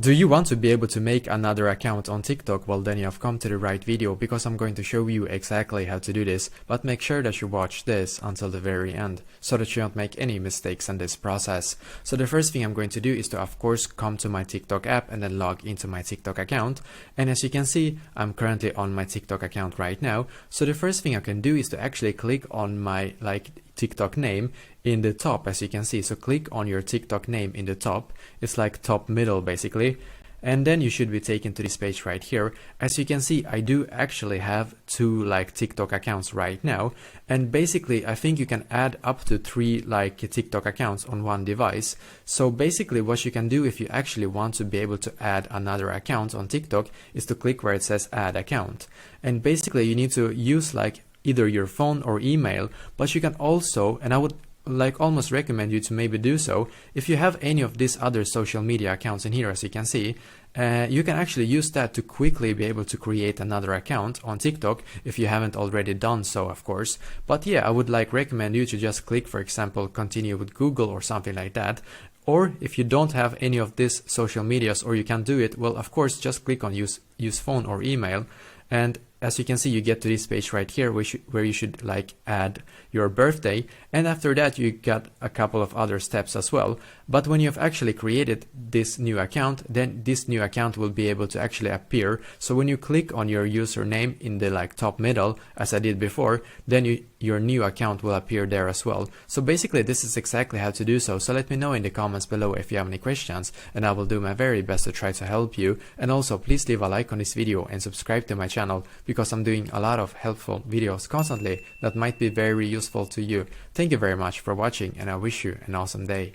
Do you want to be able to make another account on TikTok? Well, then you have come to the right video, because I'm going to show you exactly how to do this, but make sure that you watch this until the very end so that you don't make any mistakes in this process. So the first thing I'm going to do is to, of course, come to my TikTok app and then log into my TikTok account. And as you can see, I'm currently on my TikTok account right now. So the first thing I can do is to actually click on my TikTok name in the top, as you can see. So click on your TikTok name in the top. It's like top middle basically, and then you should be taken to this page right here. As you can see, I do actually have two TikTok accounts right now, and basically I think you can add up to 3 TikTok accounts on one device. So basically what you can do if you actually want to be able to add another account on TikTok is to click where it says add account, and basically you need to use either your phone or email, but you can also, and I would almost recommend you to maybe do so, if you have any of these other social media accounts in here, as you can see, you can actually use that to quickly be able to create another account on TikTok if you haven't already done so, of course. But yeah, I would recommend you to just click, for example, continue with Google or something like that. Or if you don't have any of these social medias, or you can't do it, well, of course, just click on use phone or email. And as you can see, you get to this page right here where you should add your birthday, and after that you got a couple of other steps as well. But when you've actually created this new account, then this new account will be able to actually appear. So when you click on your username in the top middle, as I did before, then your new account will appear there as well. So basically this is exactly how to do so. So let me know in the comments below if you have any questions, and I will do my very best to try to help you. And also please leave a like on this video and subscribe to my channel, because I'm doing a lot of helpful videos constantly that might be very useful to you. Thank you very much for watching, and I wish you an awesome day.